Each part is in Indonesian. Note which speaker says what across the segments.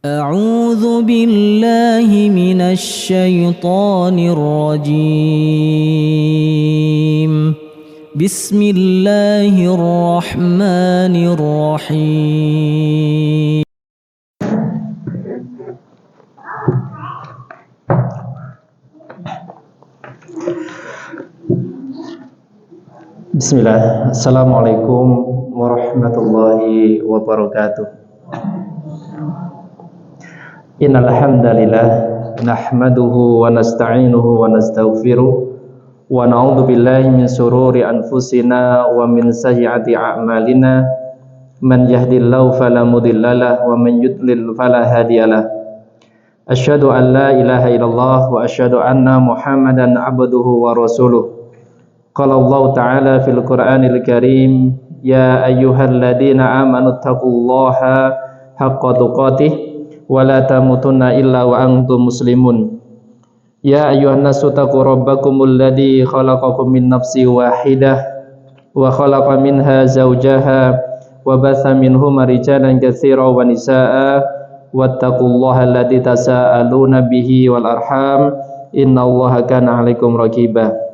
Speaker 1: أعوذ بالله من الشيطان الرجيم. بسم الله الرحمن الرحيم.
Speaker 2: Bismillah. Assalamualaikum warahmatullahi wabarakatuh. Innal hamdalillah nahmaduhu wa nasta'inuhu wa nastaghfiruh wa na'udzu billahi min shururi anfusina wa min sayyiati a'malina. Man yahdihillahu fala mudhillalah wa man yudlil fala hadiyalah. Asyhadu an la ilaha illallah wa asyhadu anna Muhammadan abduhu wa rasuluh. Qala Allah Ta'ala fil Qur'anil Karim, ya ayyuhalladzina amanu taqullaha haqqa tuqatih wa la tamutunna illa wa antum muslimun. Ya ayyuhan nasu taqu rabbakumul ladzi khalaqakum min nafsin wahidah wa khalaqa minha zawjaha wa batha minhuma rijalan katsiran wa nisaa'a wattaqullaha alladzi tasaaluna bihi wal arham innallaha kana 'alaikum raqiba.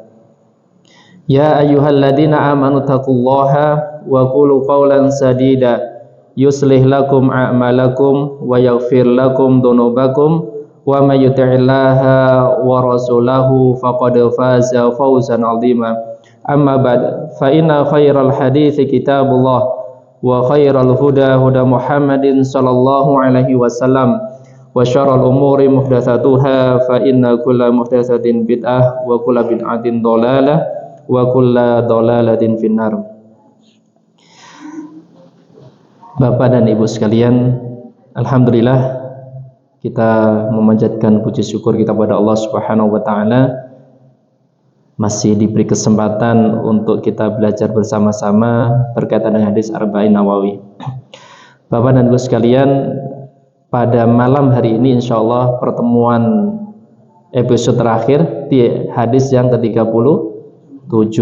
Speaker 2: Ya ayyuhalladzina amanu taqullaha wa qulu qawlan sadida yuslih lakum a'malakum wa yaghfir lakum dhunubakum wa may yuti'illaha wa rasulahu faqad faza fawzan 'azima. Amma ba'd, fa inna khairal hadithi kitabullah wa khairal huda huda Muhammadin sallallahu alaihi wasallam wa syarrul umuri muhdatsatuha fa inna kulla muhdatsatin bid'ah wa kulla bid'atin dhalalah wa kulla dhalalatin finnar. Bapak dan Ibu sekalian, alhamdulillah kita memanjatkan puji syukur kita pada Allah Subhanahu wa taala masih diberi kesempatan untuk kita belajar bersama-sama berkaitan dengan hadis Arba'in Nawawi. Bapak dan Ibu sekalian, pada malam hari ini insyaallah pertemuan episode terakhir di hadis yang ke-37,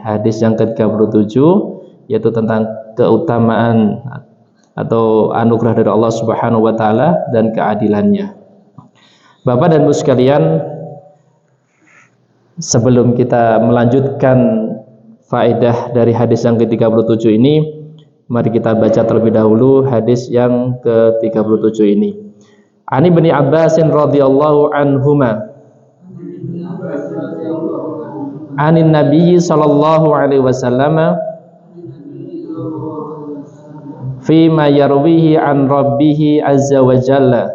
Speaker 2: hadis yang ke-37 yaitu tentang keutamaan atau anugerah dari Allah Subhanahu wa taala dan keadilannya. Bapak dan Ibu sekalian, sebelum kita melanjutkan faedah dari hadis yang ke-37 ini, mari kita baca terlebih dahulu hadis yang ke-37 ini. Ani bin Abbas radhiyallahu anhuma anin Nabi sallallahu alaihi wasallam fima yarwihi an rabbihi azza wa jalla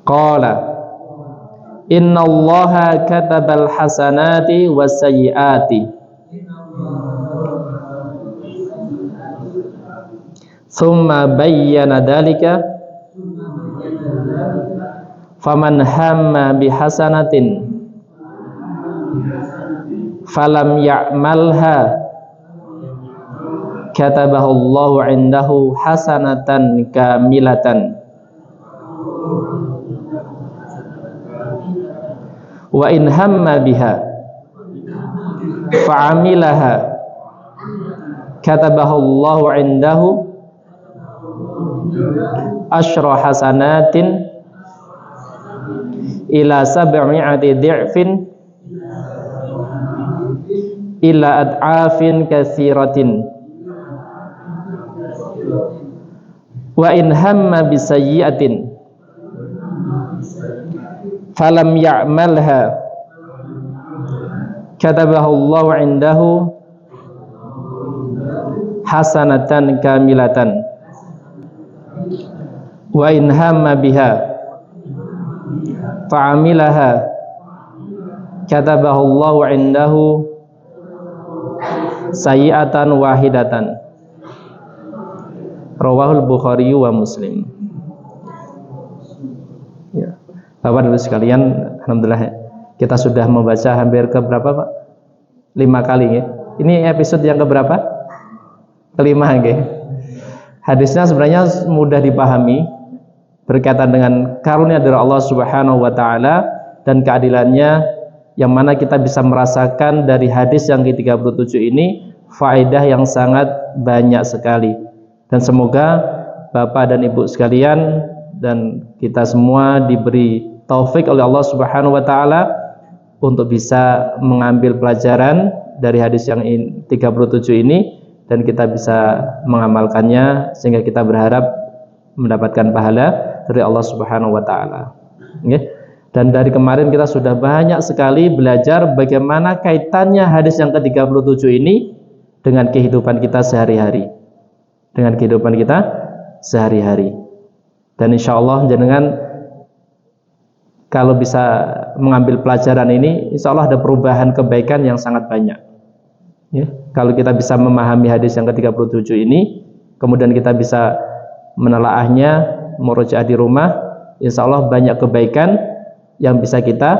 Speaker 2: qala inna allaha katabal hasanati was sayyiati thumma bayyana dhalika faman hamma bihasanatin falam ya'malha katabahu Allahu 'indahu hasanatan kamilatan wa in hamma biha fa'amilaha katabahu Allahu 'indahu asyra hasanatin ila sab'mi'ati dhi'fin ila ad'afin katsiratin wa in hamma bisayyi'atin falam ya'malha katabahu Allahu 'indahu hasanatan kamilatan wa in hamma biha fa'amilaha katabahu Allahu 'indahu sayyi'atan wahidatan. Rawahul Bukhari wa Muslim. Ya. Bapak dan Ibu sekalian, alhamdulillah kita sudah membaca hampir ke berapa, Pak? 5 kali ya. Ini episode yang ke berapa? Kelima ya. Hadisnya sebenarnya mudah dipahami berkaitan dengan karunia dari Allah Subhanahu wa taala dan keadilannya, yang mana kita bisa merasakan dari hadis yang ke-37 ini, faedah yang sangat banyak sekali. Dan semoga Bapak dan Ibu sekalian dan kita semua diberi taufik oleh Allah Subhanahu wa taala untuk bisa mengambil pelajaran dari hadis yang 37 ini dan kita bisa mengamalkannya sehingga kita berharap mendapatkan pahala dari Allah Subhanahu wa taala. Dan dari kemarin kita sudah banyak sekali belajar bagaimana kaitannya hadis yang ke-37 ini dengan kehidupan kita sehari-hari. Dengan kehidupan kita sehari-hari. Dan insya Allah jenengan kalau bisa mengambil pelajaran ini, insya Allah ada perubahan kebaikan yang sangat banyak. Ya, kalau kita bisa memahami hadis yang ke-37 ini, kemudian kita bisa menelaahnya, murojaah di rumah, insya Allah banyak kebaikan yang bisa kita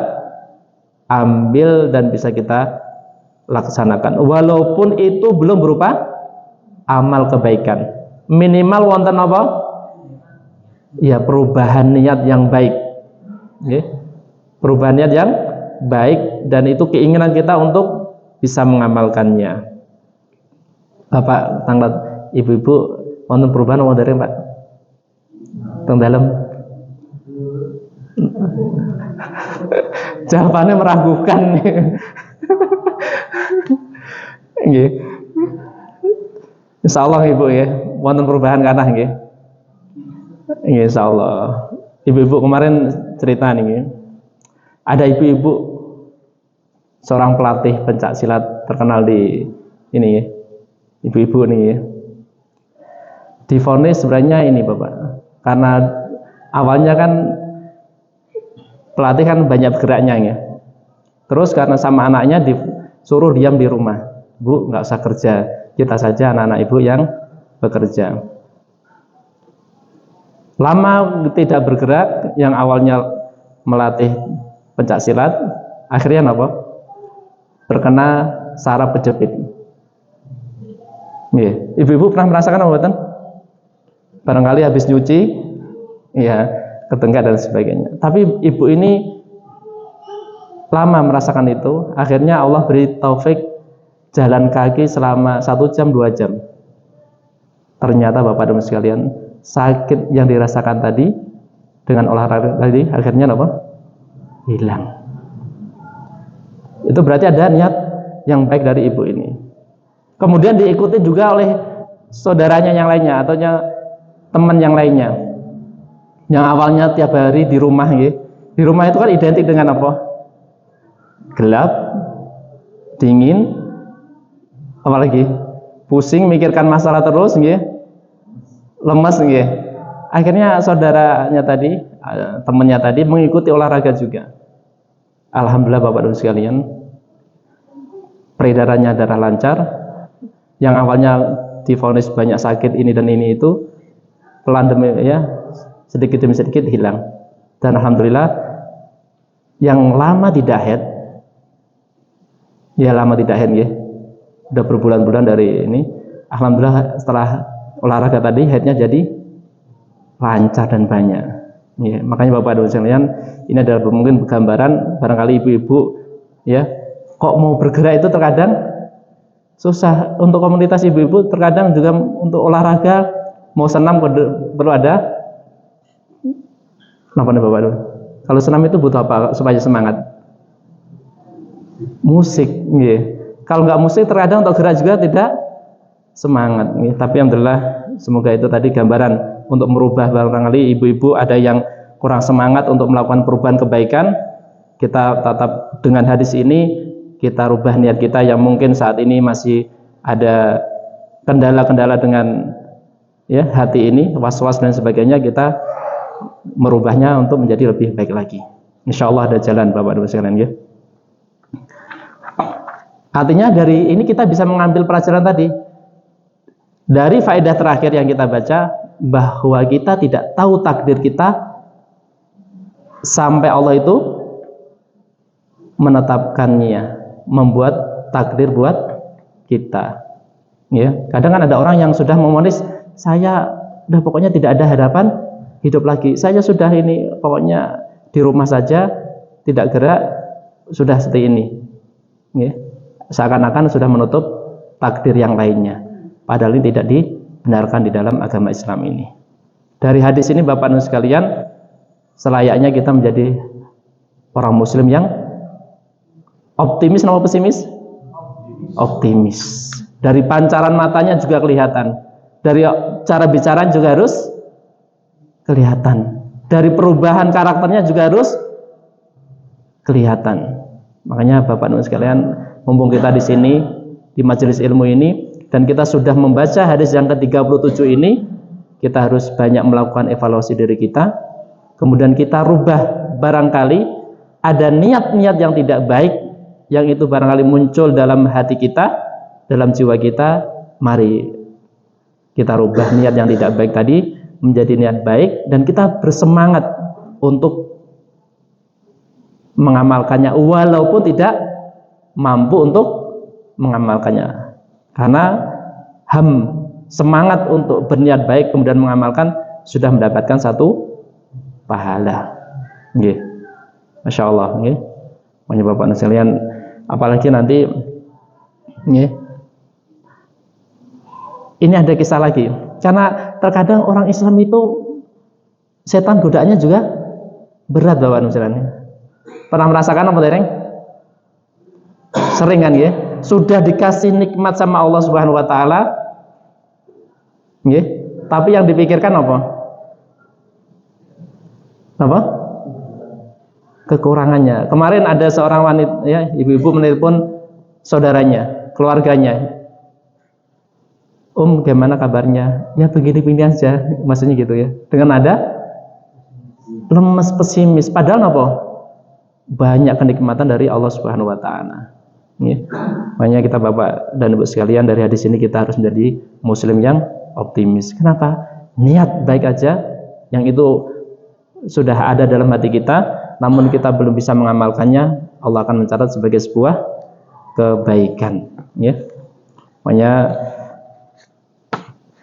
Speaker 2: ambil dan bisa kita laksanakan. Walaupun itu belum berupa amal kebaikan, minimal wonten apa? Ya, perubahan niat yang baik. Perubahan niat yang baik, dan itu keinginan kita untuk bisa mengamalkannya. Bapak tanglet, ibu-ibu wonten perubahan wonten dari Pak? Teng dalam. Jawabannya meragukan. Nggih. Insyaallah Ibu ya, wonten perubahan kana nggih. Nggih insyaallah. Ibu-ibu kemarin cerita nih, ada ibu-ibu seorang pelatih pencak silat terkenal di ini ya, ibu-ibu nih ya. Divonis sebenarnya ini Bapak, karena awalnya kan pelatih kan banyak geraknya ya. Terus karena sama anaknya disuruh diam di rumah, Bu nggak usah kerja, kita saja anak-anak ibu yang bekerja. Lama tidak bergerak, yang awalnya melatih pencak silat, akhirnya apa? Terkena saraf kejepit. Ibu-ibu pernah merasakan apa bukan? Barangkali habis nyuci, ya ketenggak dan sebagainya. Tapi ibu ini lama merasakan itu, akhirnya Allah beri taufik jalan kaki selama 1 jam 2 jam. Ternyata Bapak dan Ibu sekalian, sakit yang dirasakan tadi dengan olahraga tadi akhirnya apa? Hilang. Itu berarti ada niat yang baik dari ibu ini. Kemudian diikuti juga oleh saudaranya yang lainnya atau teman yang lainnya. Yang awalnya tiap hari di rumah ya. Di rumah itu kan identik dengan apa? Gelap, dingin, apalagi pusing mikirkan masalah terus nggih. Lemas nggih. Akhirnya saudaranya tadi, temannya tadi mengikuti olahraga juga. Alhamdulillah Bapak dan Ibu sekalian, peredarannya darah lancar. Yang awalnya divonis banyak sakit ini dan ini itu, pelan demi ya sedikit demi sedikit hilang. Dan alhamdulillah yang lama tidak haid, ya lama tidak haid ya, udah berbulan-bulan dari ini, alhamdulillah setelah olahraga tadi haidnya jadi lancar dan banyak. Ya, makanya Bapak dan Ibu sekalian, ini adalah mungkin gambaran barangkali ibu-ibu ya, kok mau bergerak itu terkadang susah. Untuk komunitas ibu-ibu terkadang juga untuk olahraga mau senam perlu ada apa nih Bapak? Kalau senam itu butuh apa supaya semangat? Musik, ya. Kalau nggak musik terkadang untuk gerak juga tidak semangat. Ya. Tapi alhamdulillah semoga itu tadi gambaran untuk merubah. Barangkali ibu-ibu ada yang kurang semangat untuk melakukan perubahan kebaikan, kita tetap dengan hadis ini kita rubah niat kita yang mungkin saat ini masih ada kendala-kendala dengan ya hati ini, was-was dan sebagainya, kita merubahnya untuk menjadi lebih baik lagi. Insya Allah ada jalan Bapak Ibu sekalian ya. Artinya dari ini kita bisa mengambil pelajaran tadi. Dari faedah terakhir yang kita baca, bahwa kita tidak tahu takdir kita sampai Allah itu menetapkannya, membuat takdir buat kita. Ya, kadang kan ada orang yang sudah memonis, saya udah pokoknya tidak ada harapan hidup lagi. Saya sudah ini pokoknya di rumah saja, tidak gerak, sudah seperti ini. Ya, seakan-akan sudah menutup takdir yang lainnya. Padahal ini tidak dibenarkan di dalam agama Islam ini. Dari hadis ini Bapak Ibu sekalian, selayaknya kita menjadi orang muslim yang optimis atau pesimis? Optimis. Dari pancaran matanya juga kelihatan. Dari cara bicara juga harus kelihatan. Dari perubahan karakternya juga harus kelihatan. Makanya Bapak Ibu sekalian, mumpung kita di sini di majelis ilmu ini dan kita sudah membaca hadis yang ke-37 ini, kita harus banyak melakukan evaluasi diri kita. Kemudian kita rubah, barangkali ada niat-niat yang tidak baik yang itu barangkali muncul dalam hati kita, dalam jiwa kita. Mari kita rubah niat yang tidak baik tadi menjadi niat baik, dan kita bersemangat untuk mengamalkannya walaupun tidak mampu untuk mengamalkannya, karena semangat untuk berniat baik kemudian mengamalkan sudah mendapatkan satu pahala. Nggih. Masya Allah, nggih. Makanya Bapak sekalian, apalagi nanti nggih. Ini ada kisah lagi. Karena terkadang orang Islam itu setan godaannya juga berat Bapak sekalian. Pernah merasakan apa dereng? Sering kan ya? Sudah dikasih nikmat sama Allah Subhanahu wa taala. Nggih. Tapi yang dipikirkan apa? Apa? Kekurangannya. Kemarin ada seorang wanita ya, ibu-ibu menelpon saudaranya, keluarganya. Gimana kabarnya? Ya begini-begini aja, maksudnya gitu ya. Dengan nada lemes, pesimis. Padahal apa? Banyak kenikmatan dari Allah Subhanahu wa taala. Ya. Makanya kita Bapak dan Ibu sekalian, dari hadis ini kita harus menjadi muslim yang optimis. Kenapa? Niat baik aja yang itu sudah ada dalam hati kita, namun kita belum bisa mengamalkannya, Allah akan mencatat sebagai sebuah kebaikan. Ya. Makanya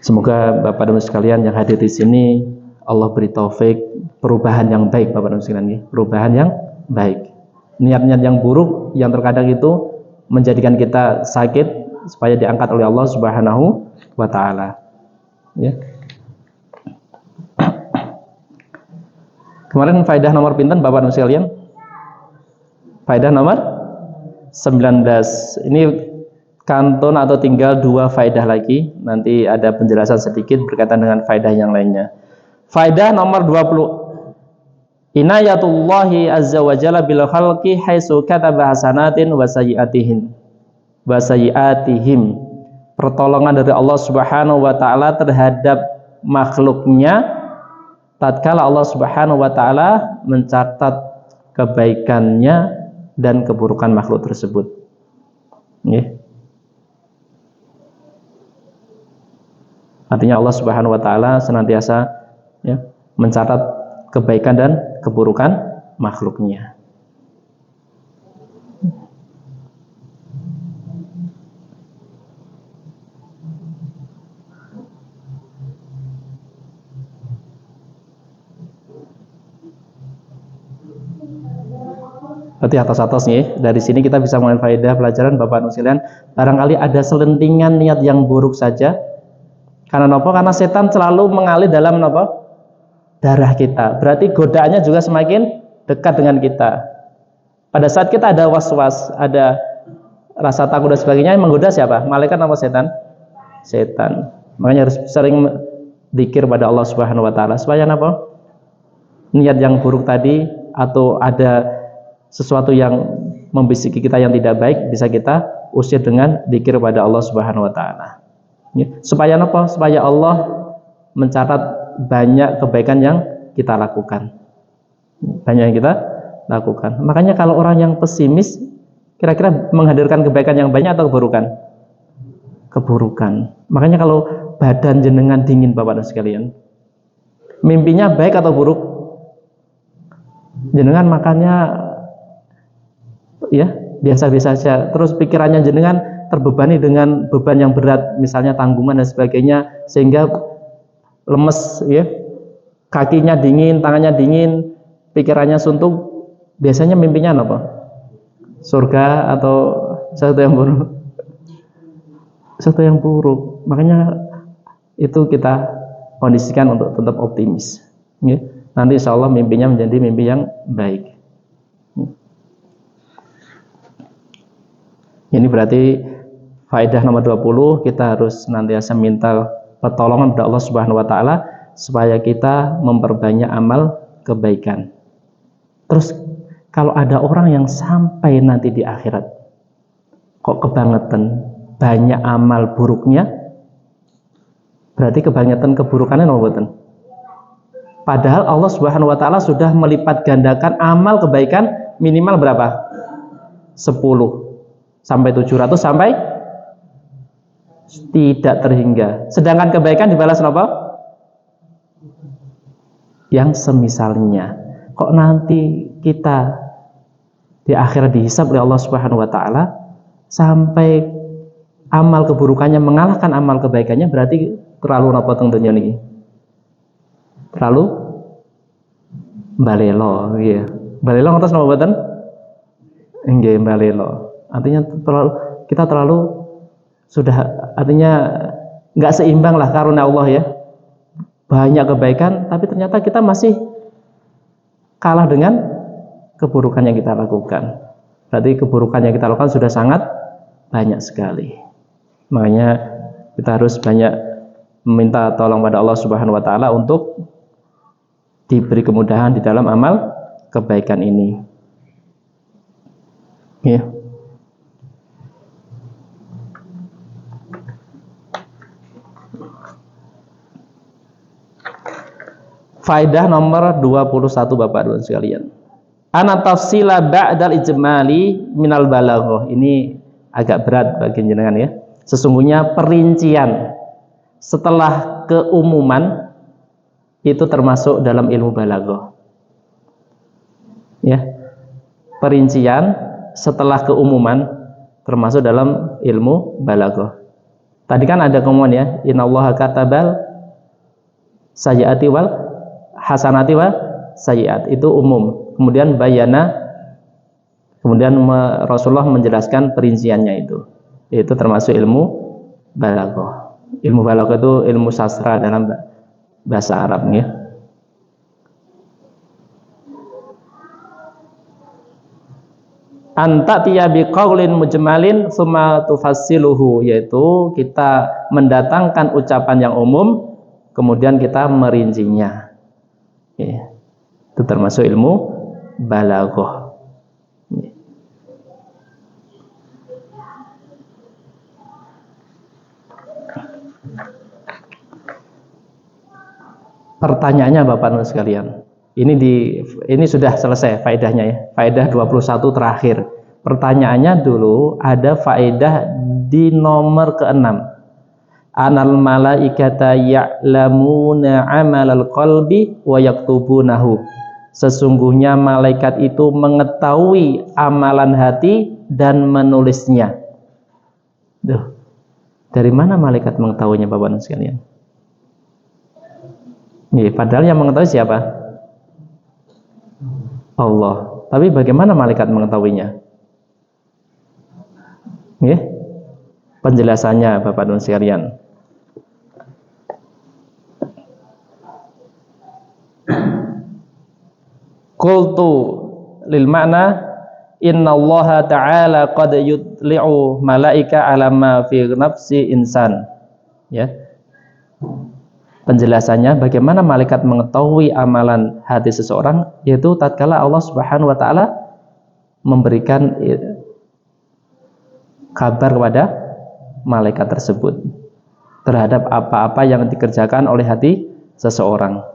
Speaker 2: semoga Bapak dan Ibu sekalian yang hadir di sini Allah beri taufik perubahan yang baik Bapak dan Ibu sekalian, ya. Perubahan yang baik. Niat-niat yang buruk yang terkadang itu menjadikan kita sakit supaya diangkat oleh Allah Subhanahu wa taala. Ya. Kemarin faedah nomor pinten Bapak dan sekalian? Faedah nomor 19. Ini kanton atau tinggal 2 faedah lagi. Nanti ada penjelasan sedikit berkaitan dengan faedah yang lainnya. Faedah nomor 20. Inayatullahi azza wa jalla bil khalqi haitsu kataba hasanatin wa sayyi'atihim. Pertolongan dari Allah Subhanahu wa taala terhadap makhluknya tatkala Allah Subhanahu wa taala mencatat kebaikannya dan keburukan makhluk tersebut. Nggih. Artinya Allah Subhanahu wa taala senantiasa ya, mencatat kebaikan dan keburukan makhluknya. Berarti atas-atas nih, dari sini kita bisa mengambil faedah pelajaran Bapak Ibu sekalian. Barangkali ada selentingan niat yang buruk saja. Karena apa? Karena setan selalu mengalir dalam apa? Darah kita. Berarti godaannya juga semakin dekat dengan kita. Pada saat kita ada was-was, ada rasa takut dan sebagainya, yang menggoda siapa? Malaikat apa setan? Setan. Makanya harus sering dzikir pada Allah Subhanahu wa taala supaya apa? Niat yang buruk tadi atau ada sesuatu yang membisiki kita yang tidak baik bisa kita usir dengan dzikir pada Allah Subhanahu wa taala. Ya. Supaya apa? Supaya Allah mencatat banyak kebaikan yang kita lakukan. Banyak yang kita lakukan. Makanya kalau orang yang pesimis kira-kira menghadirkan kebaikan yang banyak atau keburukan? Keburukan. Makanya kalau badan jenengan dingin Bapak dan sekalian, mimpinya baik atau buruk? Jenengan makannya ya biasa-biasa saja, terus pikirannya jenengan terbebani dengan beban yang berat, misalnya tanggungan dan sebagainya, sehingga lemes ya, kakinya dingin, tangannya dingin, pikirannya suntuk. Biasanya mimpinya apa? Surga atau sesuatu yang buruk? sesuatu yang buruk. Makanya itu kita kondisikan untuk tetap optimis. Ya. Nanti insya Allah mimpinya menjadi mimpi yang baik. Ini berarti faedah nomor 20, kita harus senantiasa minta pertolongan kepada Allah Subhanahu wa taala supaya kita memperbanyak amal kebaikan. Terus kalau ada orang yang sampai nanti di akhirat kok kebangetan banyak amal buruknya, berarti kebangetan keburukannya nomor. Padahal Allah Subhanahu wa taala sudah melipat gandakan amal kebaikan minimal berapa? 10 sampai 700 sampai tidak terhingga. Sedangkan kebaikan dibalas apa? Yang semisalnya. Kok nanti kita di akhirat dihisab oleh Allah Subhanahu wa taala sampai amal keburukannya mengalahkan amal kebaikannya, berarti terlalu napa teng dunya niki? Terlalu balelo, iya. Balelo ngertos napa mboten? Nggih, balelo. Artinya kita terlalu sudah, artinya nggak seimbang lah karunia Allah ya. Banyak kebaikan, tapi ternyata kita masih kalah dengan keburukan yang kita lakukan. Berarti keburukan yang kita lakukan sudah sangat banyak sekali. Makanya kita harus banyak meminta tolong pada Allah Subhanahu wa taala untuk diberi kemudahan di dalam amal kebaikan ini. Ya. Faedah nomor 21 Bapak Ibu sekalian. Ana tafsila ba'dal ijmali minal balaghah. Ini agak berat bagi jenengan ya. Sesungguhnya perincian setelah keumuman itu termasuk dalam ilmu balaghah. Ya. Perincian setelah keumuman termasuk dalam ilmu balaghah. Tadi kan ada keumuman ya, innallaha katabal sayyiati wal hasanati wa sayyiat, itu umum. Kemudian bayana, kemudian Rasulullah menjelaskan perinciannya itu termasuk ilmu balaghah. Ilmu balaghah itu ilmu sastra dalam bahasa Arab ya. Antatiya biqaulin mujmalin tsumma tufassiluhu, yaitu kita mendatangkan ucapan yang umum kemudian kita merincinya. Ya. Itu termasuk ilmu balaghah. Ya. Pertanyaannya Bapak Ibu sekalian, ini sudah selesai faedahnya ya. Faedah 21 terakhir. Pertanyaannya dulu ada faedah di nomor ke-6. Anal malaikata ya'lamuna amalal qalbi wa yaktubunahu. Sesungguhnya malaikat itu mengetahui amalan hati dan menulisnya. Duh, dari mana malaikat mengetahuinya Bapak Ibu sekalian? Padahal yang mengetahui siapa? Allah. Tapi bagaimana malaikat mengetahuinya? Penjelasannya Bapak Ibu sekalian. Qultu lil ma'na innallaha ta'ala qad yutli'u malaika ala ma fi nafsi insan. Ya. Penjelasannya bagaimana malaikat mengetahui amalan hati seseorang, yaitu tatkala Allah Subhanahu wa taala memberikan kabar kepada malaikat tersebut terhadap apa-apa yang dikerjakan oleh hati seseorang.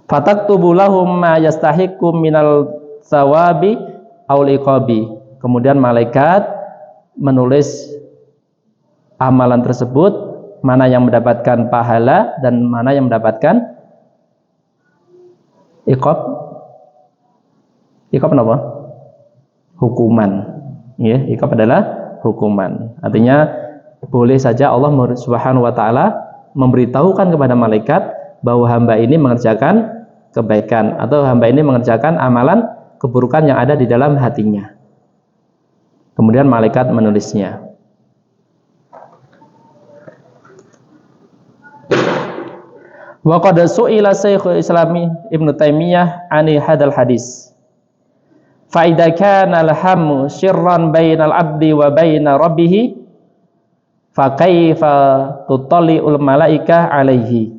Speaker 2: Fataktubu lahum ma yastahiqu minal thawabi aul iqabi. Kemudian malaikat menulis amalan tersebut, mana yang mendapatkan pahala dan mana yang mendapatkan iqab. Iqab apa? Hukuman. Ya, iqab adalah hukuman. Artinya boleh saja Allah Subhanahu wa taala memberitahukan kepada malaikat bahwa hamba ini mengerjakan kebaikan atau hamba ini mengerjakan amalan keburukan yang ada di dalam hatinya. Kemudian malaikat menulisnya. Wa qad su'ila Syekhul Islami Ibnu Taimiyah ani hadal hadis. Fa idza kana al-hammu sirran bainal abdi wa baina rabbih fa kaifa tutalli'ul malaikah alaihi.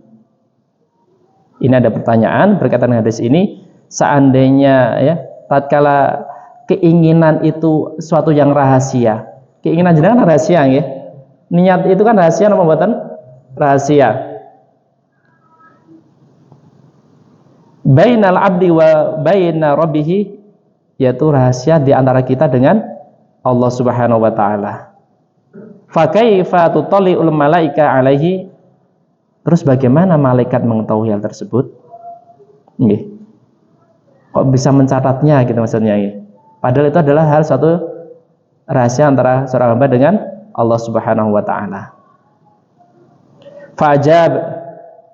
Speaker 2: Ini ada pertanyaan berkaitan dengan hadis ini. Seandainya ya, tatkala keinginan itu suatu yang rahasia. Keinginan jenengan rahasia nggih. Niat itu kan rahasia napa mboten? Rahasia. Bainal abdi wa baina rabbih, yaitu rahasia di antara kita dengan Allah Subhanahu wa taala. Fa kaifa tutalli'ul malaika alaihi? Terus bagaimana malaikat mengetahui hal tersebut? Nggih. Kok bisa mencatatnya gitu maksudnya nggih. Padahal itu adalah hal satu rahasia antara seorang hamba dengan Allah Subhanahu wa taala. Fa'ajab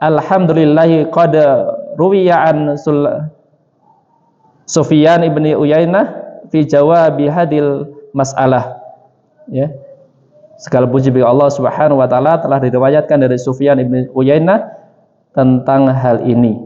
Speaker 2: alhamdulillahi qad ruwiya an Sufyan ibni Uyainah fi jawabi hadil mas'alah. Ya. Segala puji bagi Allah Subhanahu wa taala telah diriwayatkan dari Sufyan ibni Uyainah tentang hal ini.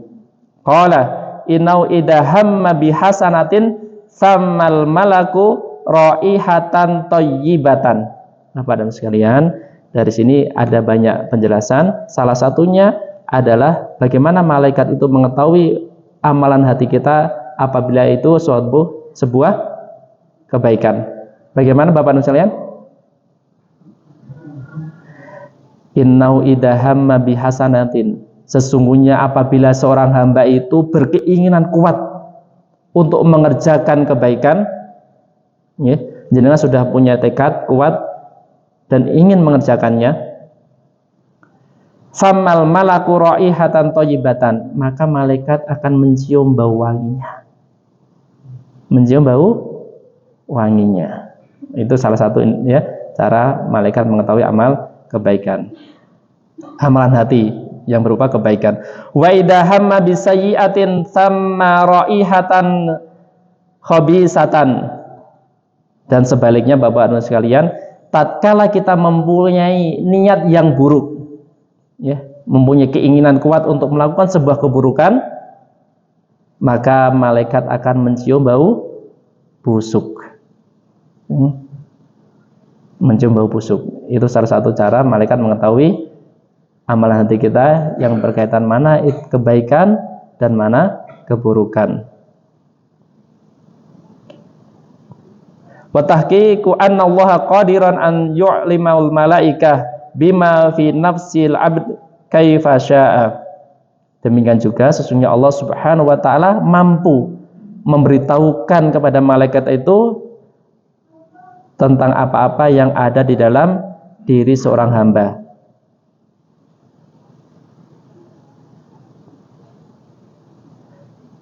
Speaker 2: Qala inau idza hamma bi hasanatin sammal malaku raihatan thayyibatan. Nah, Bapak dan sekalian, dari sini ada banyak penjelasan. Salah satunya adalah bagaimana malaikat itu mengetahui amalan hati kita apabila itu sebuah kebaikan. Bagaimana Bapak dan sekalian? Innau idza hamma bihasanatin. Sesungguhnya apabila seorang hamba itu berkeinginan kuat untuk mengerjakan kebaikan, ya, jenengan sudah punya tekad kuat dan ingin mengerjakannya, famal malaku raihatan thayyibatan, maka malaikat akan mencium bau wanginya. Mencium bau wanginya. Itu salah satu ya cara malaikat mengetahui amal kebaikan. Amalan hati yang berupa kebaikan. Wa idza hamma bisayyi'atin thamma raihatan khabisatan. Dan sebaliknya Bapak dan sekalian, tatkala kita mempunyai niat yang buruk, ya, mempunyai keinginan kuat untuk melakukan sebuah keburukan, maka malaikat akan mencium bau busuk. Mencium bau busuk. Itu salah satu cara malaikat mengetahui amalan hati kita yang berkaitan mana kebaikan dan mana keburukan. Wa tahqiqu anna Allah qadiran an yu'limaul malaikah bima fi nafsil abd kaifa syaa. Demikian juga sesungguhnya Allah Subhanahu wa taala mampu memberitahukan kepada malaikat itu tentang apa-apa yang ada di dalam diri seorang hamba.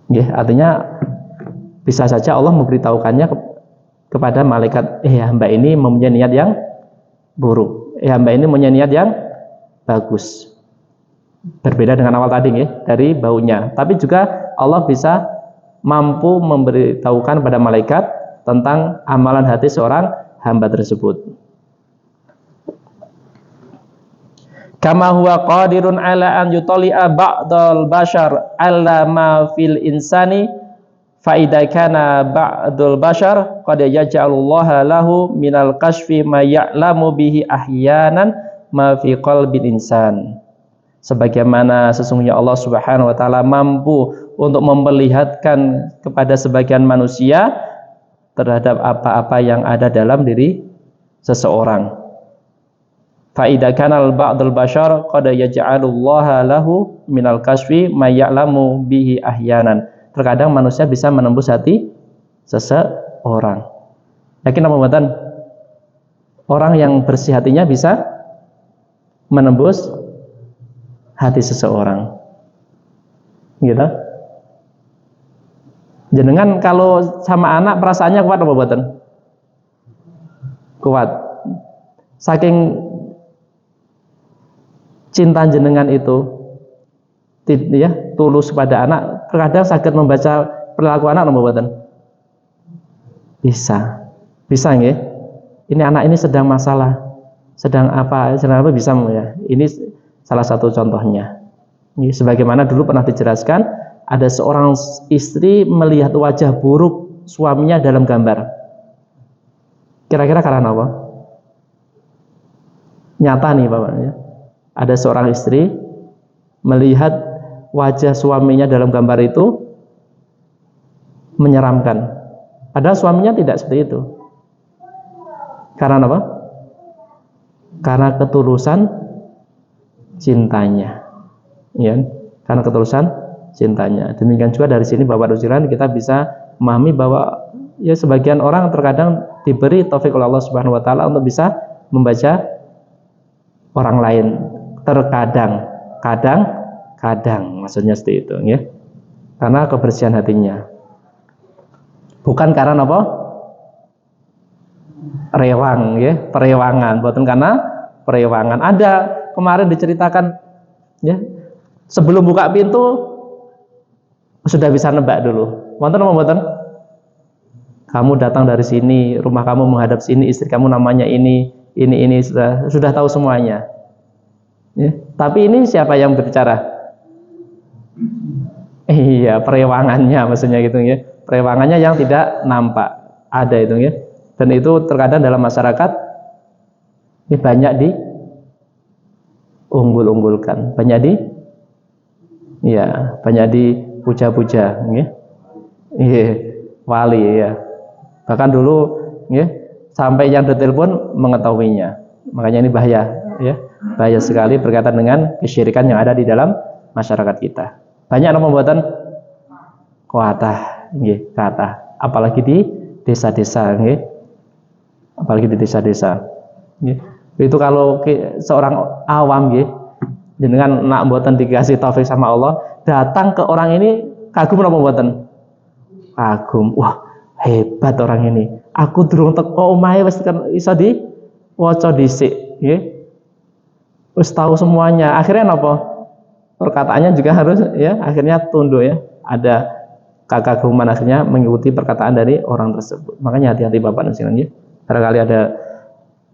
Speaker 2: Ya, artinya bisa saja Allah memberitahukannya kepada malaikat, hamba ini mempunyai niat yang buruk, hamba ini mempunyai niat yang bagus. Berbeda dengan awal tadi ya, dari baunya. Tapi juga Allah bisa mampu memberitahukan kepada malaikat tentang amalan hati seorang hamba tersebut. Kama huwa qadirun ala an yutali'a ba'dal bashar ala ma fil insani fa idza kana ba'dul bashar qad yaj'alullaha lahu minal kashfi ma ya'lamu bihi ahyanan ma fi qalbil insan. Sebagaimana sesungguhnya Allah Subhanahu wa taala mampu untuk memperlihatkan kepada sebagian manusia terhadap apa-apa yang ada dalam diri seseorang. Fa idza kana al-ba'dul bashar qad yaj'alullaha lahu minal kashfi ma ya'lamu bihi ahyanan. Terkadang manusia bisa menembus hati seseorang. Yakin apa mboten? Orang yang bersih hatinya bisa menembus hati seseorang. Gitu. Jenengan kalau sama anak perasaannya kuat apa mboten? Kuat. Saking cinta jenengan itu ya, tulus pada anak, terkadang sakit membaca perilaku anak apa mboten? Bisa nggih? ini anak ini sedang masalah, sedang apa bisa ya. Ini salah satu contohnya. Ini sebagaimana dulu pernah dijelaskan, ada seorang istri melihat wajah buruk suaminya dalam gambar. Kira-kira karena apa? Nyata nih Bapak ya. Ada seorang istri melihat wajah suaminya dalam gambar itu menyeramkan. Padahal suaminya tidak seperti itu. Karena apa? Karena ketulusan cintanya. Ya, karena ketulusan cintanya. Demikian juga dari sini Bapak Rusilan kita bisa memahami bahwa ya sebagian orang terkadang diberi taufik oleh Allah Subhanahu wa taala untuk bisa membaca orang lain. Kadang maksudnya seperti itu ya. Karena kebersihan hatinya. Bukan karena apa? Rewang ya, perewangan, bukan karena perewangan. Ada kemarin diceritakan ya, sebelum buka pintu sudah bisa nebak dulu. Wonten apa mboten? Kamu datang dari sini, rumah kamu menghadap sini, istri kamu namanya ini sudah tahu semuanya. Ya, tapi ini siapa yang berbicara? Iya, perewangannya maksudnya gitu ya. Perewangannya yang tidak nampak. Ada itu ya. Dan itu terkadang dalam masyarakat ini banyak diunggul-unggulkan, banyak dipuja-puja ya. Iya, wali ya. Bahkan dulu ya, sampai yang detail pun mengetahuinya. Makanya ini bahaya ya. Bahaya sekali berkaitan dengan kesyirikan yang ada di dalam masyarakat kita. Banyak pembuatan kuatah nggih, kata apalagi di desa-desa nggih. Apalagi di desa-desa. Itu kalau seorang awam dengan nak mboten dikasih taufik sama Allah, datang ke orang ini kagum apa mboten? Kagum. Wah, hebat orang ini. Aku durung teko omahe wis iso diwaca dhisik, nggih. Wis tahu semuanya. Akhirnya napa? Perkataannya juga harus ya, akhirnya tunduk ya. Ada kekaguman akhirnya mengikuti perkataan dari orang tersebut. Makanya hati-hati Bapak dan sekalian ya. Barangkali ada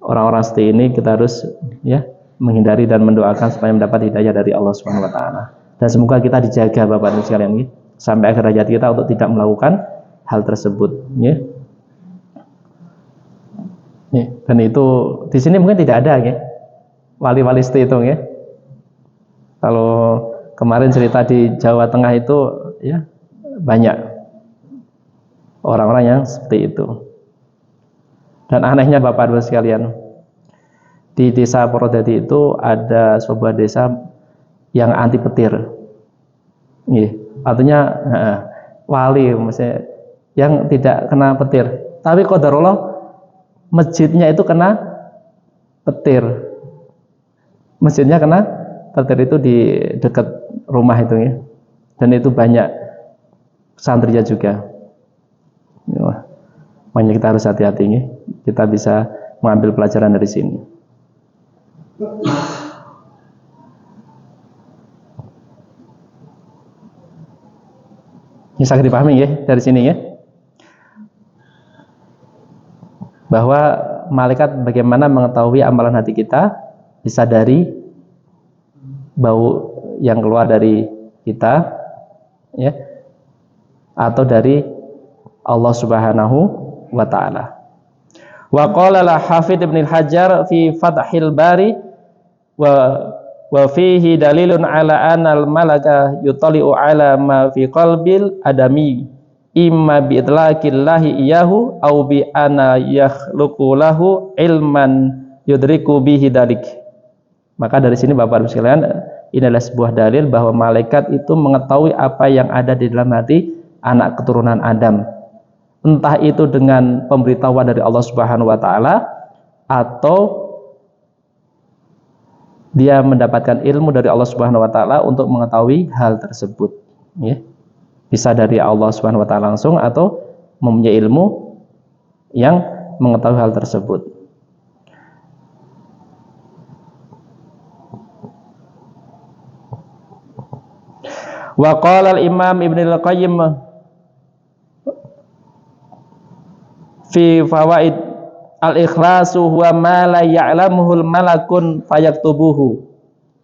Speaker 2: orang-orang seperti ini, kita harus ya menghindari dan mendoakan supaya mendapat hidayah dari Allah Subhanahu wa taala. Dan semoga kita dijaga Bapak dan sekalian ya, sampai akhir hayat kita untuk tidak melakukan hal tersebut ya. Dan itu di sini mungkin tidak ada ya. Wali-wali seperti itu ya. Kalau kemarin cerita di Jawa Tengah itu ya banyak orang-orang yang seperti itu. Dan anehnya Bapak Ibu sekalian, di desa Purwodadi itu ada sebuah desa yang anti petir. Artinya wali maksudnya yang tidak kena petir. Tapi qadarullah masjidnya itu kena petir. Masjidnya kena petir itu di dekat rumah itu ya. Dan itu banyak santrinya juga. Makanya kita harus hati-hati nih. Kita bisa mengambil pelajaran dari sini. Ini sangat dipahami ya dari sini ya. Bahwa malaikat bagaimana mengetahui amalan hati kita, disadari bau yang keluar dari kita ya, atau dari Allah Subhanahu wa taala. Wa qala la Hafidz Ibnu Hajar fi Fathil Bari wa fihi dalilun ala anal malaka yutali'u ala ma fi qalbil adami imma bi idlaqillahi iyahu au bi ana yakhluqu lahu ilman yudriku bihi dalik. Maka dari sini Bapak Ibu sekalian, ini adalah sebuah dalil bahwa malaikat itu mengetahui apa yang ada di dalam hati anak keturunan Adam. Entah itu dengan pemberitahuan dari Allah Subhanahu wa taala atau dia mendapatkan ilmu dari Allah Subhanahu wa taala untuk mengetahui hal tersebut ya. Bisa dari Allah Subhanahu wa taala langsung atau mempunyai ilmu yang mengetahui hal tersebut. Wa qala al-Imam Ibnu Al-Qayyim fi fawaid Al-ikhlasu huwa ma la ya'lamuhul malakun fayaktubuhu.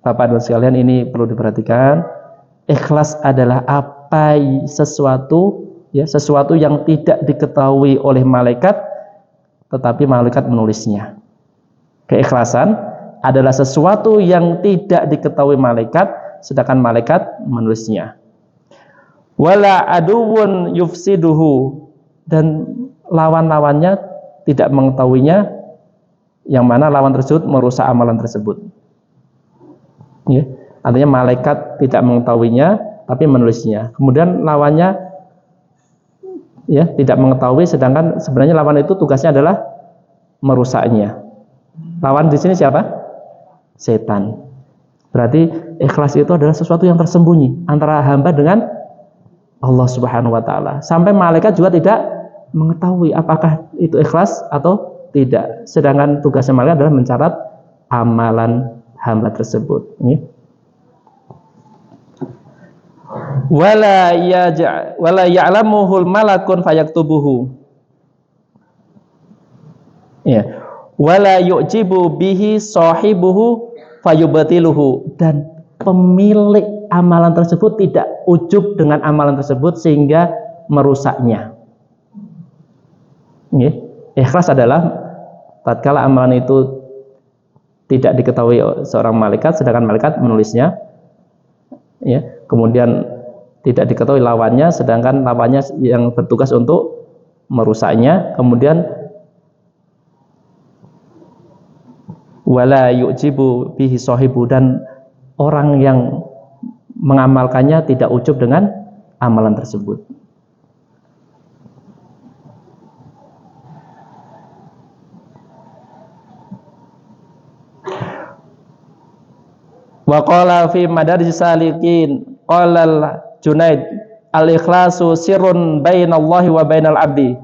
Speaker 2: Bapak dan sekalian, ini perlu diperhatikan. Ikhlas adalah sesuatu yang tidak diketahui oleh malaikat tetapi malaikat menulisnya. Keikhlasan adalah sesuatu yang tidak diketahui malaikat sedangkan malaikat menulisnya. Wala aduwwun yufsiduhu, dan lawan-lawannya tidak mengetahuinya, yang mana lawan tersebut merusak amalan tersebut. Ya, artinya malaikat tidak mengetahuinya tapi menulisnya. Kemudian lawannya tidak mengetahui, sedangkan sebenarnya lawan itu tugasnya adalah merusaknya. Lawan di sini siapa? Setan. Berarti ikhlas itu adalah sesuatu yang tersembunyi antara hamba dengan Allah Subhanahu wa taala. Sampai malaikat juga tidak mengetahui apakah itu ikhlas atau tidak. Sedangkan tugasnya malaikat adalah mencatat amalan hamba tersebut. Wala ya'lamuhul malakun fayaktubuhu. Ya. Wala yu'jibu bihi sahibuhu fayubatiluhu, dan pemilik amalan tersebut tidak ujub dengan amalan tersebut sehingga merusaknya. Ikhlas adalah tatkala amalan itu tidak diketahui seorang malaikat sedangkan malaikat menulisnya, kemudian tidak diketahui lawannya sedangkan lawannya yang bertugas untuk merusaknya, kemudian wala yu'jibu bihi sahibu, dan orang yang mengamalkannya tidak ujub dengan amalan tersebut. Wa qala fi madarij salikin qala al-Junaid al-ikhlasu sirrun bainallahi wa bainal abdi.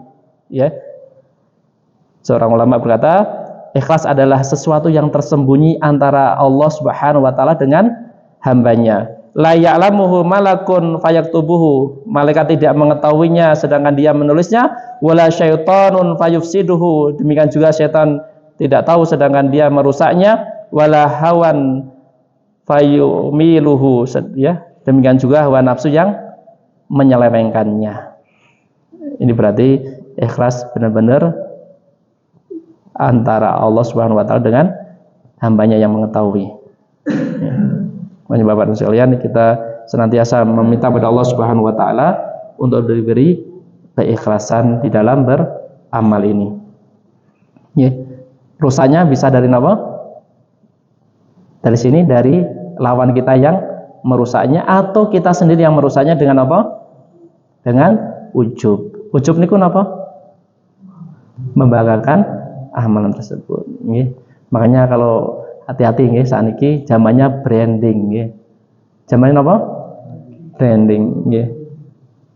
Speaker 2: Seorang ulama berkata, ikhlas adalah sesuatu yang tersembunyi antara Allah Subhanahu wa taala dengan hambanya. La ya'lamuhu malakun fayaktubuhu, malaikat tidak mengetahuinya sedangkan dia menulisnya. Wala syaitanun fayufsiduhu, demikian juga setan tidak tahu sedangkan dia merusaknya. Wala hawan fayumiluhu, demikian juga hawa nafsu yang menyelewengkannya. Ini berarti ikhlas benar-benar antara Allah Subhanahu wa taala dengan hambanya yang mengetahui. Makanya Bapak dan sekalian, kita senantiasa meminta kepada Allah Subhanahu wa taala untuk diberi keikhlasan di dalam beramal ini. Rusaknya bisa dari apa? Dari sini, dari lawan kita yang merusaknya, atau kita sendiri yang merusaknya dengan apa? Dengan ujub. Ujub niku napa? Membanggakan amalan tersebut. Makanya kalau hati-hati saat ini zamannya branding. Zamannya apa? Branding.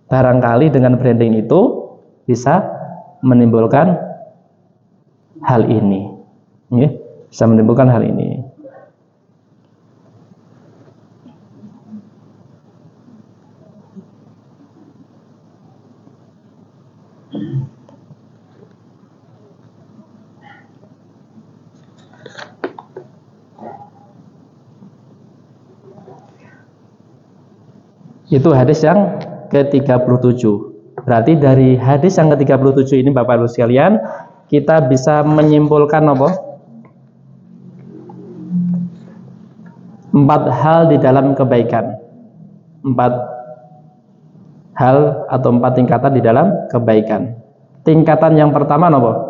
Speaker 2: Barangkali dengan branding itu bisa menimbulkan hal ini. Bisa menimbulkan hal ini. Itu hadis yang ke-37. Berarti dari hadis yang ke-37 ini Bapak Ibu sekalian, kita bisa menyimpulkan apa? 4 hal di dalam kebaikan. 4 hal atau 4 tingkatan di dalam kebaikan. Tingkatan yang pertama apa?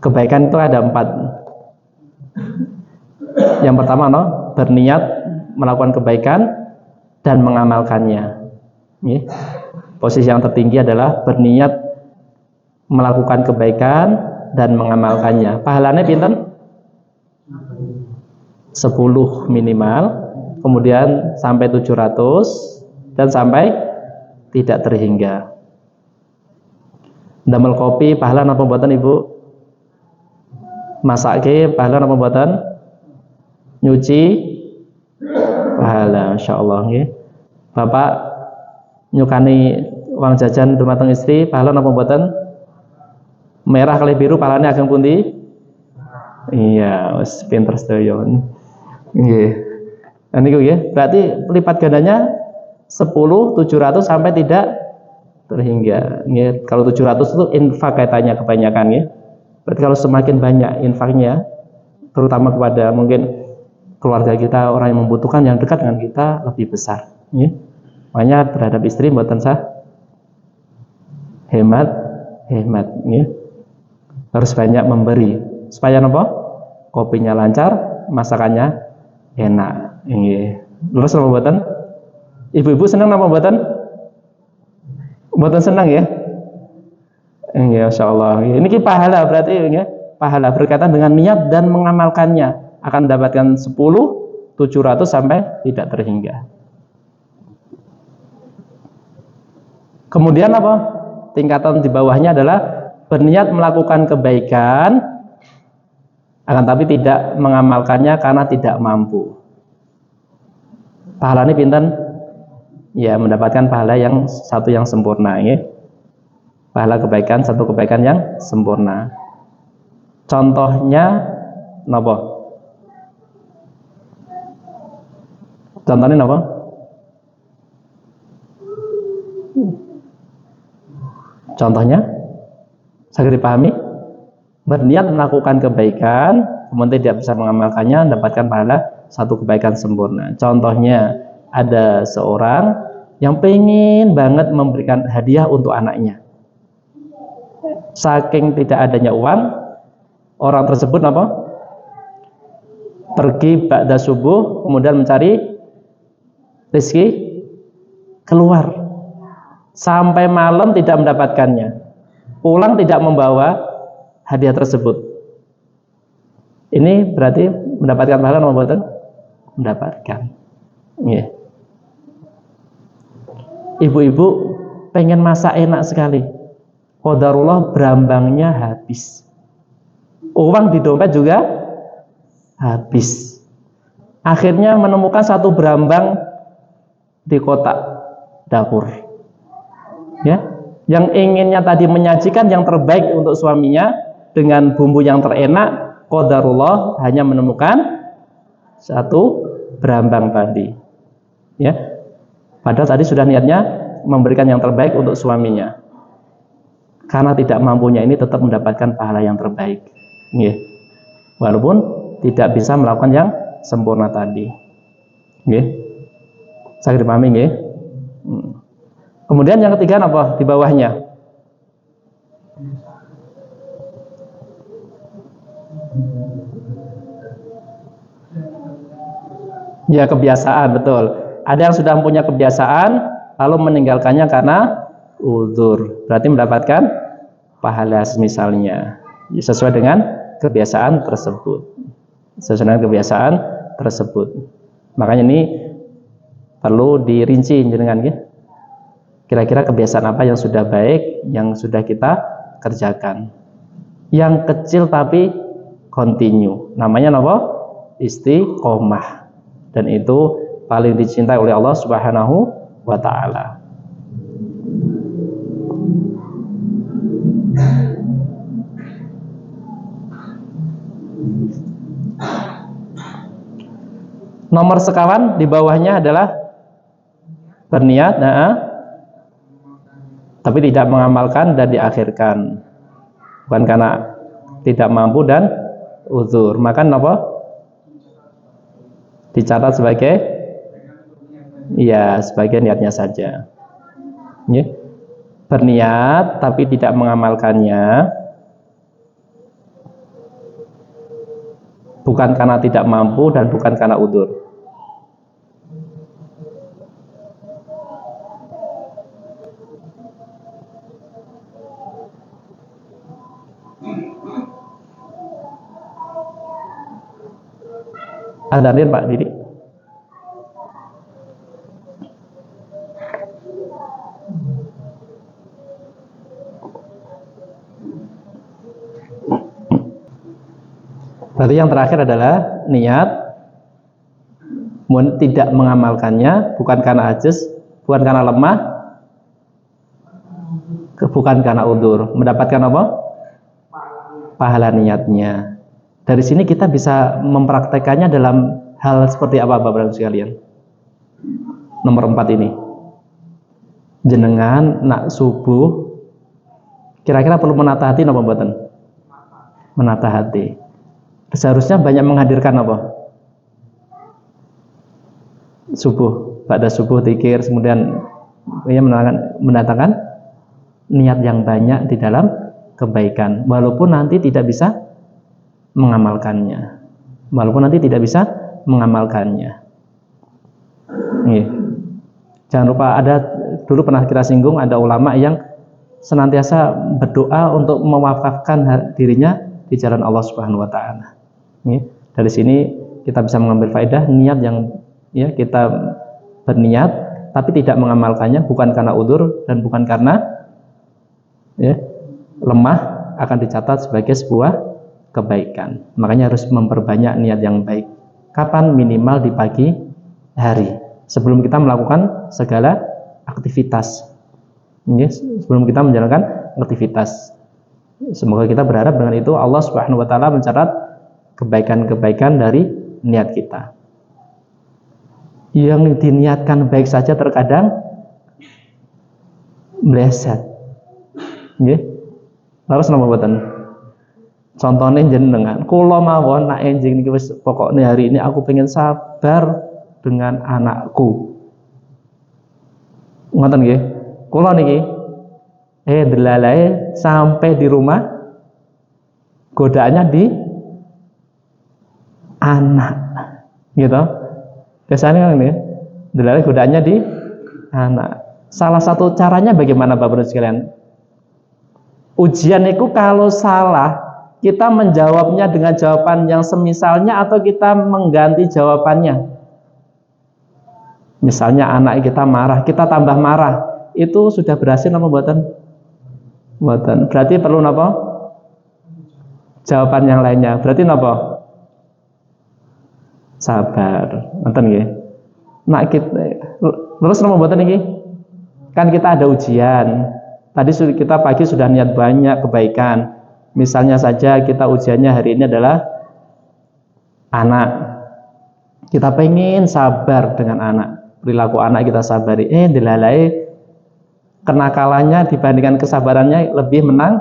Speaker 2: Kebaikan itu ada 4. Yang pertama berniat melakukan kebaikan dan mengamalkannya. Posisi yang tertinggi adalah berniat melakukan kebaikan dan mengamalkannya. Pahalanya pinten? 10 minimal, kemudian sampai 700 dan sampai tidak terhingga. Damel kopi pahala napa mboten Ibu? Masake pahala napa mboten? Nyuci pahala, insyaallah nggih. Bapak nyukani uang jajan dumateng istri pahala napa mboten? Merah kali biru pahalane ageng pundi? Iya, wis pinter sedaya. Nggih. Nah niku nggih, berarti lipat gandanya 10 700 sampai tidak terhingga. Nggih, kalau 700 itu infak kaitannya kebanyakan nggih. Berarti kalau semakin banyak infaknya, terutama kepada mungkin keluarga kita, orang yang membutuhkan yang dekat dengan kita lebih besar nggih. Makanya terhadap istri mboten sah hemat nggih. Harus banyak memberi supaya napa? Kopinya lancar, masakannya enak nggih. Lurus napa mboten? Ibu-ibu senang napa mboten? Mboten senang ya? Nggih, insyaallah. Ini pahala berarti nggih. Pahala berkaitan dengan niat dan mengamalkannya akan mendapatkan 10 700 sampai tidak terhingga. Kemudian apa? Tingkatan di bawahnya adalah berniat melakukan kebaikan akan tapi tidak mengamalkannya karena tidak mampu. Pahalanya pinten? Ya, mendapatkan pahala yang satu yang sempurna ya. Pahala kebaikan, satu kebaikan yang sempurna. Contohnya napa? Contohnya napa? Contohnya saged dipahami? Berniat melakukan kebaikan kemudian tidak bisa mengamalkannya, mendapatkan pahala satu kebaikan sempurna. Contohnya ada seorang yang pengen banget memberikan hadiah untuk anaknya. Saking tidak adanya uang, orang tersebut apa? Pergi ba'da subuh kemudian mencari rezeki keluar. Sampai malam tidak mendapatkannya. Pulang tidak membawa hadiah tersebut. Ini berarti mendapatkan pahala atau mboten? Mendapatkan. Yeah. Ibu-ibu pengen masak enak sekali. Qadarullah berambangnya habis. Uang di dompet juga habis. Akhirnya menemukan satu berambang di kotak dapur. Ya, yang inginnya tadi menyajikan yang terbaik untuk suaminya dengan bumbu yang terenak, qadarullah hanya menemukan satu berambang tadi. Ya. Padahal tadi sudah niatnya memberikan yang terbaik untuk suaminya. Karena tidak mampunya ini tetap mendapatkan pahala yang terbaik. Ya. Walaupun tidak bisa melakukan yang sempurna tadi. Ya. Saya dipahami nggih? Kemudian yang ketiga apa di bawahnya? Ya, kebiasaan, betul. Ada yang sudah punya kebiasaan lalu meninggalkannya karena uzur. Berarti mendapatkan pahala misalnya sesuai dengan kebiasaan tersebut. Sesuai dengan kebiasaan tersebut. Makanya ini perlu dirinci dengan kira-kira kebiasaan apa yang sudah baik, yang sudah kita kerjakan. Yang kecil tapi continue. Namanya apa? Istiqomah. Dan itu paling dicintai oleh Allah Subhanahu wa ta'ala. Nomor sekawan di bawahnya adalah berniat, tapi tidak mengamalkan dan diakhirkan, bukan karena tidak mampu dan uzur. Maka apa? Dicatat sebagai sebagai niatnya saja. Ya. Berniat tapi tidak mengamalkannya, bukan karena tidak mampu dan bukan karena uzur. Ada Pak Didi? Berarti yang terakhir adalah niat, tidak mengamalkannya, bukan karena ajis, bukan karena lemah, bukan karena udzur. Mendapatkan apa? pahala niatnya. Dari sini kita bisa mempraktekannya dalam hal seperti apa Bapak-Bapak sekalian. Nomor 4 ini. Jenengan nak subuh kira-kira perlu menata hati napa mboten? Menata hati. Seharusnya banyak menghadirkan apa? Subuh, pada subuh zikir, kemudian ya mendatangkan niat yang banyak di dalam kebaikan, walaupun nanti tidak bisa mengamalkannya. Nih. Jangan lupa dulu pernah kita singgung ada ulama yang senantiasa berdoa untuk mewakafkan dirinya di jalan Allah Subhanahu wa taala. Dari sini kita bisa mengambil faedah niat yang ya kita berniat tapi tidak mengamalkannya bukan karena udzur dan bukan karena ya, lemah, akan dicatat sebagai sebuah kebaikan. Makanya harus memperbanyak niat yang baik. Kapan? Minimal di pagi hari sebelum kita melakukan segala aktivitas. Sebelum kita menjalankan aktivitas. Semoga kita berharap dengan itu Allah Subhanahu wa taala mencatat kebaikan-kebaikan dari niat kita. Yang diniatkan baik saja terkadang meleset. Nggih. Terus napa mboten? Contohnya jenengan, kula mawon nak enjing niki wis pokoknya hari ini aku pengen sabar dengan anakku. Ngoten nggih. Kula niki delalae sampai di rumah godaannya di anak. Gitu. Biasanya ini delalae godaannya di anak. Salah satu caranya bagaimana Bapak-Bapak sekalian? Ujian itu kalau salah, kita menjawabnya dengan jawaban yang semisalnya atau kita mengganti jawabannya. Misalnya anak kita marah, kita tambah marah, itu sudah berhasil apa mboten? Mboten. Berarti perlu napa? Jawaban yang lainnya. Berarti napa? Sabar. Ngoten nggih. Nah, terus napa mboten iki? Kan kita ada ujian. Tadi kita pagi sudah niat banyak kebaikan. Misalnya saja kita ujiannya hari ini adalah anak. Kita pengen sabar dengan anak. Perilaku anak kita sabari. Delalai kenakalannya dibandingkan kesabarannya lebih menang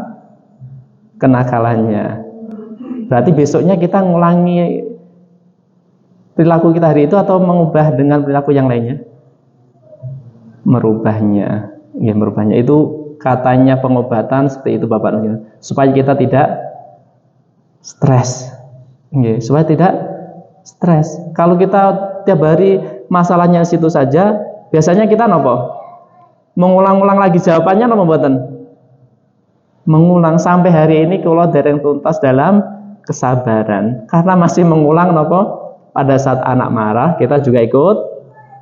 Speaker 2: kenakalannya. Berarti besoknya kita ngulangi perilaku kita hari itu atau mengubah dengan perilaku yang lainnya? Merubahnya. Ya, merubahnya itu katanya pengobatan seperti itu Bapak, supaya kita tidak stres. Supaya tidak stres. Kalau kita tiap hari masalahnya situ saja, biasanya kita nopo mengulang-ulang lagi jawabannya nopo mboten. Mengulang sampai hari ini kalau dereng tuntas dalam kesabaran, karena masih mengulang nopo. Pada saat anak marah kita juga ikut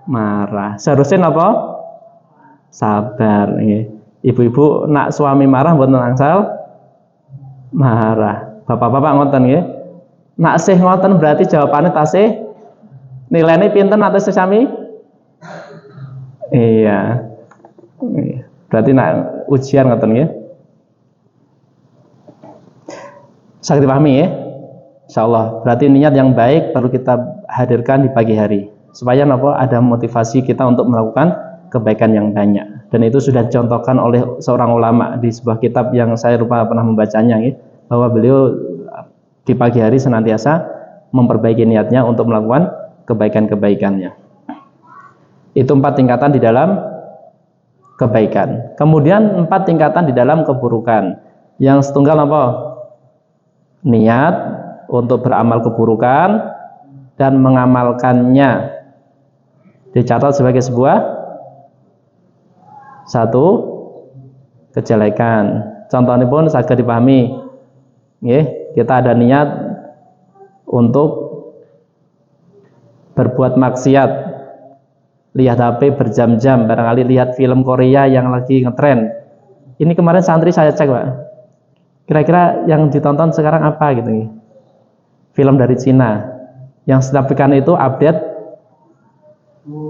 Speaker 2: marah. Seharusnya nopo sabar. Ibu-ibu nak suami marah mboten angsal marah. Bapak-bapak ngoten nggih. Nak sih ngoten berarti jawabannya tasih nilainya pinten atau sesami? Iya. Berarti nak ujian ngoten nggih. Saged dipahami ya? Insyaallah. Berarti niat yang baik perlu kita hadirkan di pagi hari supaya napa ada motivasi kita untuk melakukan kebaikan yang banyak. Dan itu sudah dicontohkan oleh seorang ulama di sebuah kitab yang saya lupa pernah membacanya, bahwa beliau di pagi hari senantiasa memperbaiki niatnya untuk melakukan kebaikan-kebaikannya. Itu 4 tingkatan di dalam kebaikan. Kemudian 4 tingkatan di dalam keburukan. Yang setunggal apa? Niat untuk beramal keburukan dan mengamalkannya dicatat sebagai sebuah satu kejelekan. Contohnya pun saged dipahami. Kita ada niat untuk berbuat maksiat, lihat HP berjam-jam, barangkali lihat film Korea yang lagi ngetren. Ini kemarin santri saya cek, Pak. Kira-kira yang ditonton sekarang apa gitu? Film dari Cina. Yang setiap pekan itu update.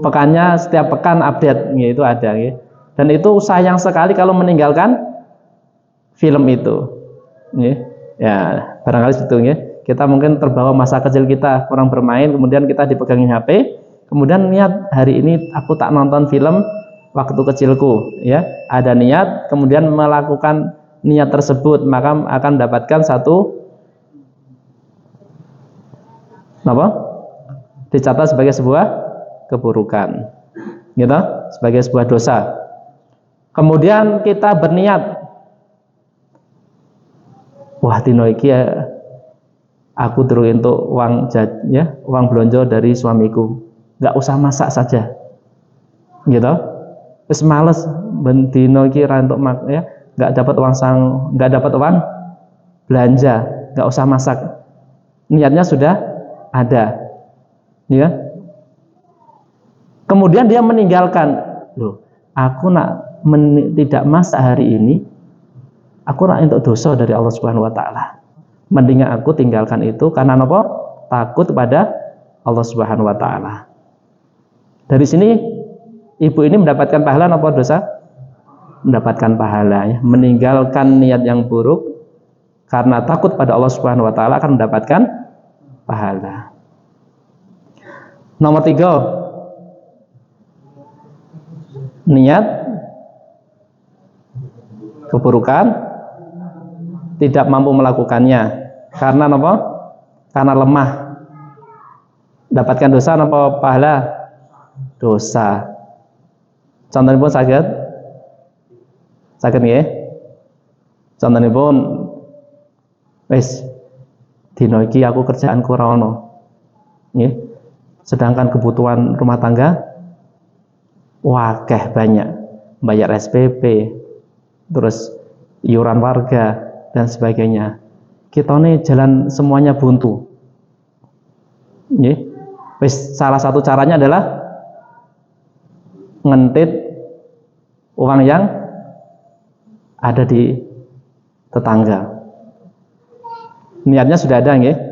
Speaker 2: Pekannya setiap pekan update, itu ada. Dan itu sayang sekali kalau meninggalkan film itu. Ya, barangkali itu ya. Kita mungkin terbawa masa kecil kita, kurang bermain, kemudian kita dipegangin HP, kemudian niat hari ini aku tak nonton film waktu kecilku, ya. Ada niat, kemudian melakukan niat tersebut, maka akan mendapatkan satu apa? Dicatat sebagai sebuah keburukan, gitu, sebagai sebuah dosa. Kemudian kita berniat, wah dino iki ya, aku durung entuk uang ya, uang belanja dari suamiku, nggak usah masak saja, gitu. Terus males bendino iki ra entuk ya, nggak dapat uang belanja, nggak usah masak. Niatnya sudah ada, ya. Kemudian dia meninggalkan, loh, aku tidak masak hari ini, aku nak entuk dosa dari Allah Subhanahu wa taala. Mendingan aku tinggalkan itu karena apa? Takut kepada Allah Subhanahu wa taala. Dari sini ibu ini mendapatkan pahala apa dosa? Mendapatkan pahala, ya. Meninggalkan niat yang buruk karena takut pada Allah Subhanahu wa taala akan mendapatkan pahala. Nomor 3, niat keburukan tidak mampu melakukannya karena apa? Karena lemah. Dapatkan dosa apa pahala? Dosa. Contohnya pun sakit nggih. Contohnya pun wis dino iki aku kerjaanku ora ono. Nggih. Sedangkan kebutuhan rumah tangga wakeh banyak, bayar SPP, terus iuran warga dan sebagainya. Kita nih jalan semuanya buntu. Salah satu caranya adalah ngentit uang yang ada di tetangga. Niatnya sudah ada, nggih.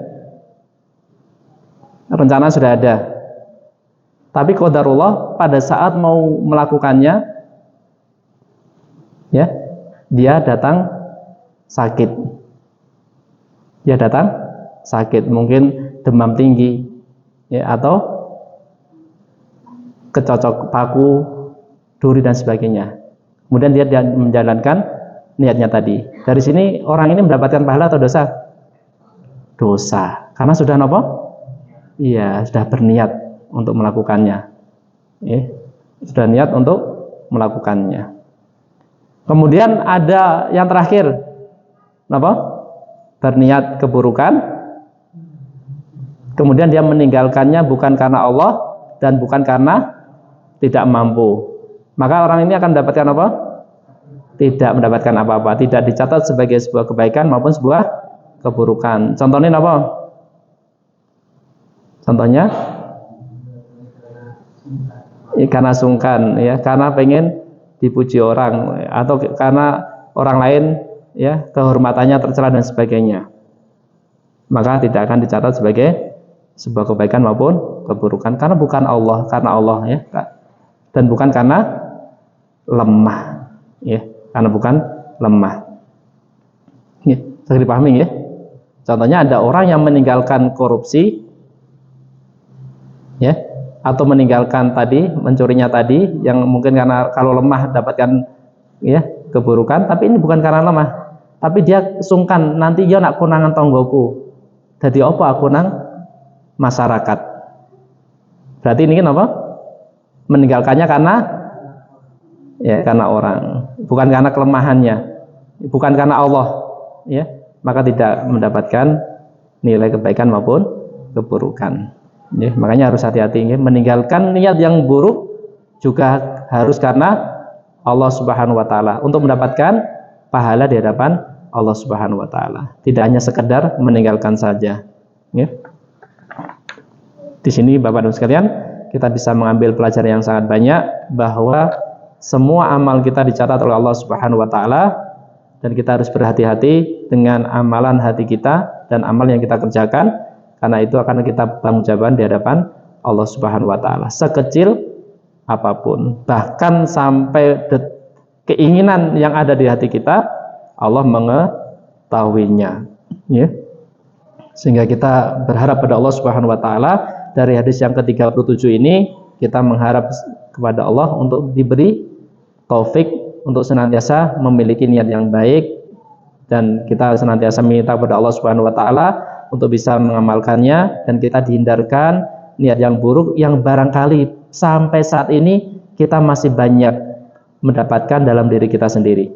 Speaker 2: Rencana sudah ada. Tapi qadarullah pada saat mau melakukannya, ya, dia datang sakit. Mungkin demam tinggi, ya, atau kecocok paku, duri dan sebagainya. Kemudian dia menjalankan niatnya tadi. Dari sini orang ini mendapatkan pahala atau dosa? Dosa. Karena sudah apa? Iya, sudah berniat untuk melakukannya. Sudah niat untuk melakukannya. Kemudian ada yang terakhir, apa? Berniat keburukan, kemudian dia meninggalkannya bukan karena Allah dan bukan karena tidak mampu. Maka orang ini akan mendapatkan apa? Tidak mendapatkan apa-apa, tidak dicatat sebagai sebuah kebaikan maupun sebuah keburukan. Contohnya apa? Contohnya karena sungkan, ya, karena pengen dipuji orang, atau karena orang lain, ya, kehormatannya tercela dan sebagainya, maka tidak akan dicatat sebagai sebuah kebaikan maupun keburukan karena bukan Allah, ya, dan bukan karena lemah, ya, karena bukan lemah. Ya, bisa dipahami, ya. Contohnya ada orang yang meninggalkan korupsi, ya, atau meninggalkan tadi mencurinya tadi, yang mungkin karena kalau lemah dapatkan, ya, keburukan, tapi ini bukan karena lemah, tapi dia sungkan nanti dia nak kunangan tonggoku, jadi apa aku nang masyarakat. Berarti ini kan apa? Meninggalkannya karena, ya, karena orang, bukan karena kelemahannya, bukan karena Allah, ya, maka tidak mendapatkan nilai kebaikan maupun keburukan. Ya, makanya harus hati-hati, ya. Meninggalkan niat yang buruk juga harus karena Allah Subhanahu wa taala untuk mendapatkan pahala di hadapan Allah Subhanahu wa taala. Tidak hanya sekedar meninggalkan saja, ya. Di sini Bapak Ibu sekalian, kita bisa mengambil pelajaran yang sangat banyak bahwa semua amal kita dicatat oleh Allah Subhanahu wa taala dan kita harus berhati-hati dengan amalan hati kita dan amal yang kita kerjakan, karena itu akan kita bertanggung di hadapan Allah Subhanahu wa taala. Sekecil apapun, bahkan sampai keinginan yang ada di hati kita, Allah mengetahuinya. Ya. Sehingga kita berharap pada Allah Subhanahu wa taala. Dari hadis yang ke-37 ini kita mengharap kepada Allah untuk diberi taufik untuk senantiasa memiliki niat yang baik, dan kita senantiasa minta kepada Allah Subhanahu wa taala untuk bisa mengamalkannya, dan kita dihindarkan niat yang buruk yang barangkali sampai saat ini kita masih banyak mendapatkan dalam diri kita sendiri.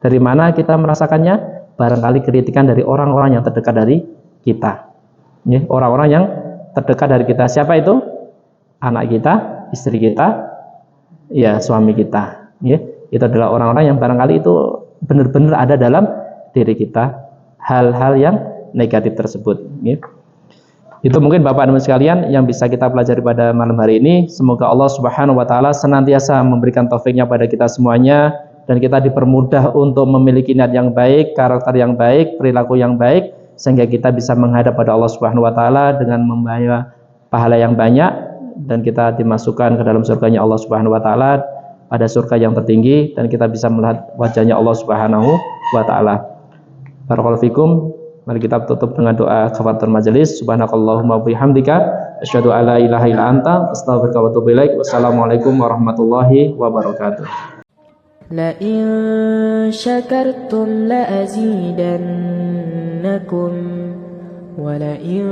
Speaker 2: Dari mana kita merasakannya? Barangkali kritikan dari orang-orang yang terdekat dari kita. Ya, orang-orang yang terdekat dari kita. Siapa itu? Anak kita, istri kita, ya suami kita. Ya, itu adalah orang-orang yang barangkali itu benar-benar ada dalam diri kita, hal-hal yang negatif tersebut. Ya. Itu mungkin Bapak dan Ibu sekalian yang bisa kita pelajari pada malam hari ini. Semoga Allah Subhanahu wa taala senantiasa memberikan taufiknya pada kita semuanya, dan kita dipermudah untuk memiliki niat yang baik, karakter yang baik, perilaku yang baik, sehingga kita bisa menghadap pada Allah Subhanahu wa taala dengan membawa pahala yang banyak, dan kita dimasukkan ke dalam surganya Allah Subhanahu wa taala, pada surga yang tertinggi, dan kita bisa melihat wajahnya Allah Subhanahu wa taala. Barakallahu fikum. Mari kita tutup dengan doa kafaratul majelis. Subhanakallahumma wa bihamdika asyhadu an la ilaha illa anta astaghfiruka wa atubu ilaik. Wassalamualaikum warahmatullahi wabarakatuh.
Speaker 3: لئن شكرتم لأزيدنكم ولئن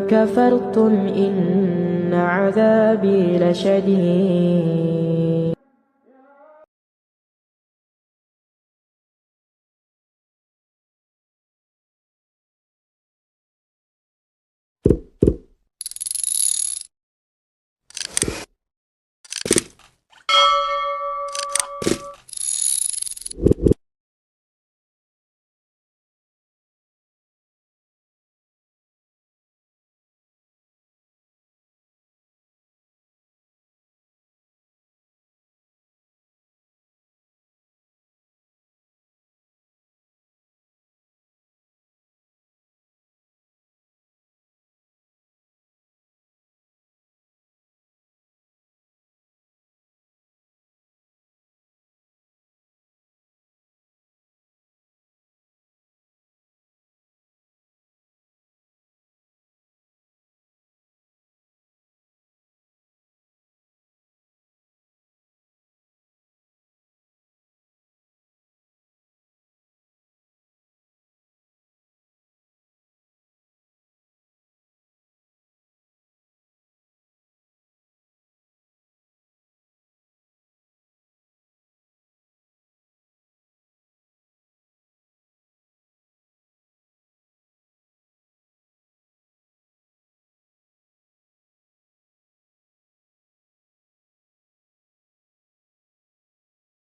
Speaker 3: كفرتم إن عذابي لشديد